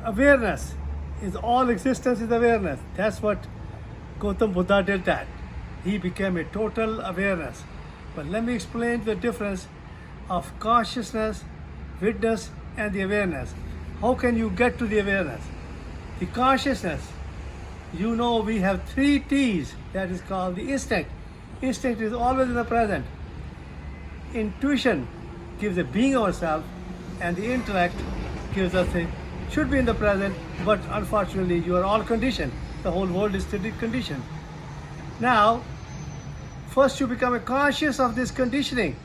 awareness is all existence is awareness. That's what Gautam Buddha did that. He became a total awareness. But let me explain the difference of consciousness, witness, and the awareness. How can you get to the awareness? The consciousness, you know, we have 3 T's. That is called the instinct. Instinct is always in the present. Intuition gives a being ourselves, and the intellect gives us a should be in the present, but unfortunately you are all conditioned. The whole world is still conditioned. Now, first you become conscious of this conditioning,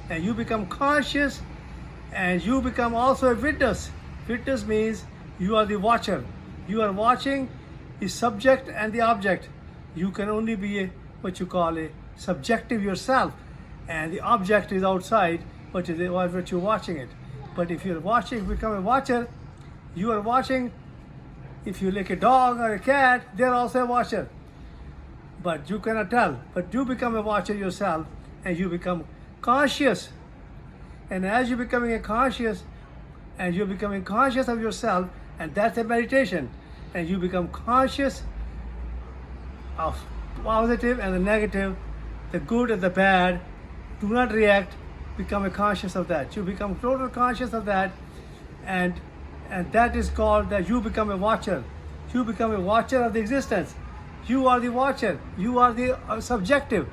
and you become conscious, and you become also a witness. Witness means you are the watcher. You are watching the subject and the object. You can only be what you call a subjective yourself, and the object is outside, what you're watching it. But if you're watching, become a watcher, you are watching. If you like a dog or a cat, they're also a watcher. But you cannot tell. But you become a watcher yourself, and you become conscious. And as you're becoming conscious, and you're becoming conscious of yourself, and that's a meditation. And you become conscious of positive and the negative, the good and the bad. Do not react. Become conscious of that. You become total conscious of that, and that is called that you become a watcher. You become a watcher of the existence. You are the watcher. You are the subjective,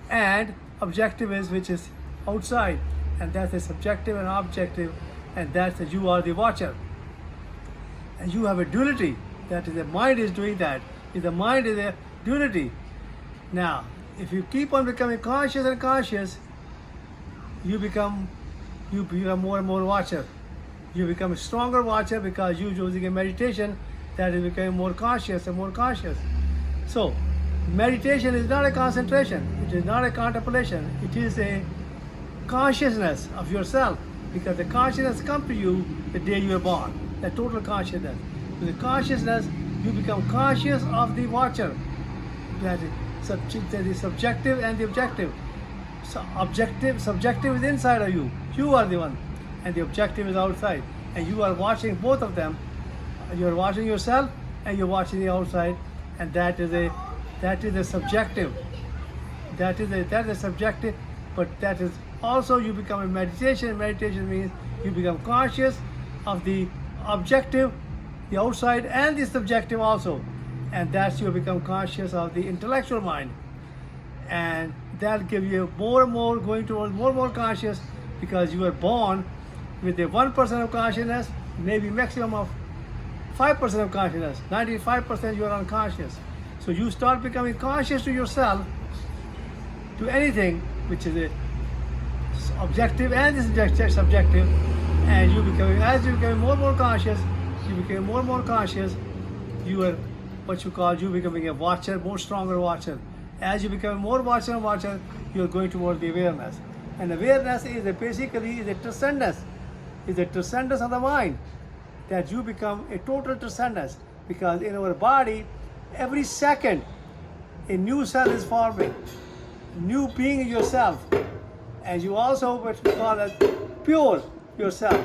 and objective is which is outside, and that's a subjective and objective, and that's that you are the watcher. And you have a duality. That is the mind is doing that. If the mind is a duality. Now, if you keep on becoming conscious and conscious, you become more and more watcher. You become a stronger watcher because you're using a meditation that is becoming more conscious and more conscious. So, meditation is not a concentration. It is not a contemplation. It is a consciousness of yourself, because the consciousness comes to you the day you are born. The total consciousness. With the consciousness, you become conscious of the watcher. That is subjective and the objective. So subjective is inside of you. You are the one, and the objective is outside. And you are watching both of them. You are watching yourself, and you're watching the outside, and that is a subjective. That is subjective, but that is also you become a meditation. Meditation means you become conscious of the objective, the outside, and the subjective also, and that's you become conscious of the intellectual mind, and that'll give you more and more going towards more and more conscious, because you are born with a 1% of consciousness, maybe maximum of 5% of consciousness. 95% you are unconscious. So you start becoming conscious to yourself, to anything which is a objective and the subjective, and as you become more and more conscious, you become more and more conscious. You are you becoming a watcher, more stronger watcher. As you become more watcher and watcher, you are going towards the awareness. And awareness is basically a transcendence. Is a transcendence of the mind. That you become a total transcendence. Because in our body, every second, a new cell is forming. New being yourself. And you also what we call it pure yourself.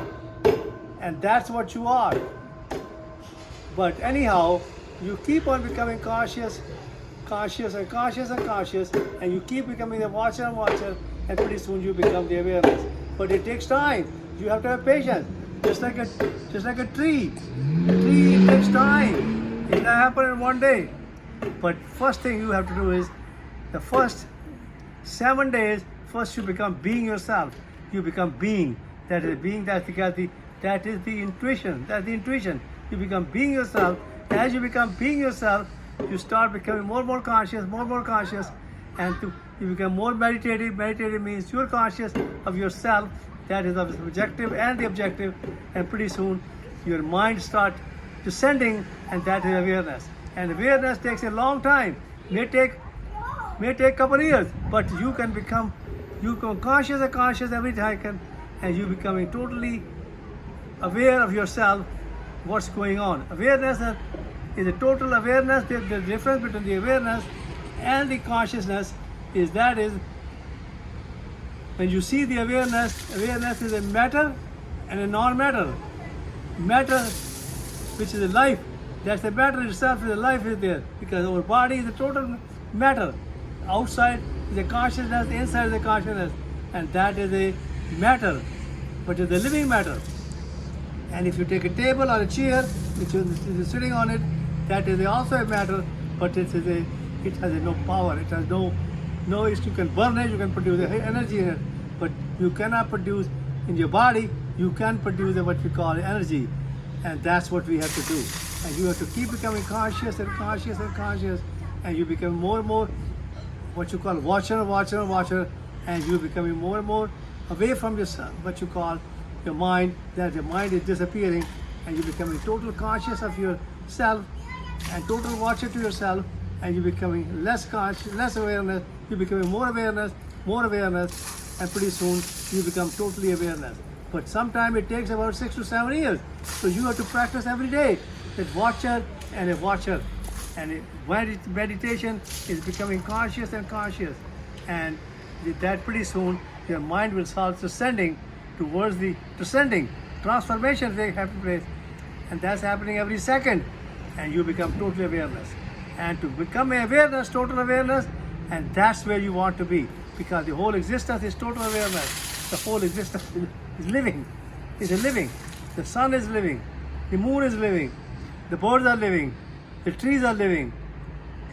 And that's what you are. But anyhow, you keep on becoming conscious, conscious and conscious and conscious, and you keep becoming the watcher and watcher, and pretty soon you become the awareness. But it takes time. You have to have patience. Just like a tree. A tree takes time. It doesn't happen in one day. But first thing you have to do is the first 7 days. First you become being yourself. You become being. That is being. That is the intuition. That's the intuition. You become being yourself. As you become being yourself, you start becoming more and more conscious, and you become more meditative. Meditative means you're conscious of yourself. That is of the subjective and the objective, and pretty soon your mind starts descending, and that is awareness. And awareness takes a long time. May take a couple of years, but you become conscious and conscious every time, and you becoming totally aware of yourself, what's going on. Awareness is a total awareness. The difference between the awareness and the consciousness is when you see the awareness is a matter and a non-matter. Matter which is a life. That's the matter itself, is the life is there. Because our body is a total matter. Outside is a consciousness, inside is a consciousness. And that is a matter, but it's a living matter. And if you take a table or a chair, which is sitting on it, that is also a matter, but it has no power. It has no, you can burn it, you can produce energy in it, but you cannot produce in your body. You can produce what we call energy, and that's what we have to do. And you have to keep becoming conscious and conscious and conscious, and you become more and more what you call watcher, and you're becoming more and more away from yourself, what you call your mind, that your mind is disappearing, and you're becoming total conscious of yourself and total watcher to yourself, and you're becoming less conscious, less awareness, you're becoming more awareness, and pretty soon you become totally awareness. But sometimes it takes about 6 to 7 years. So you have to practice every day. That watcher and a watcher. And meditation is becoming conscious and conscious. And with that pretty soon your mind will start descending towards the descending. Transformation will take place. And that's happening every second. And you become total awareness. And to become awareness, total awareness, and that's where you want to be. Because the whole existence is total awareness. The whole existence is living. It's a living. The sun is living. The moon is living. The birds are living. The trees are living.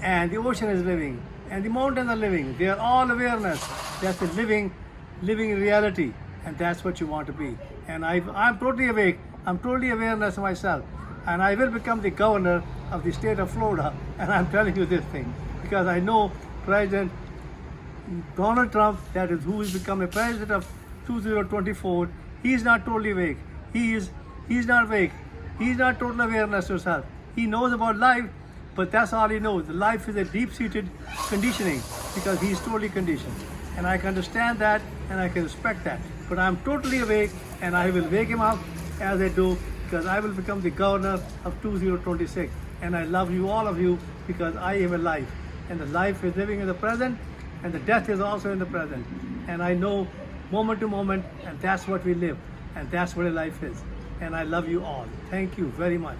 And the ocean is living. And the mountains are living. They are all awareness. That's a living reality. And that's what you want to be. And I'm totally awake. I'm totally awareness myself. And I will become the governor of the state of Florida. And I'm telling you this thing. Because I know President Donald Trump, that is who is become a president of 2024, he is not totally awake. He's not awake. He's not total awareness of himself. He knows about life, but that's all he knows. Life is a deep-seated conditioning because he's totally conditioned. And I can understand that and I can respect that. But I'm totally awake and I will wake him up as I do, because I will become the governor of 2026. And I love you, all of you, because I am alive. And the life is living in the present, and the death is also in the present. And I know moment to moment, and that's what we live. And that's what a life is. And I love you all. Thank you very much.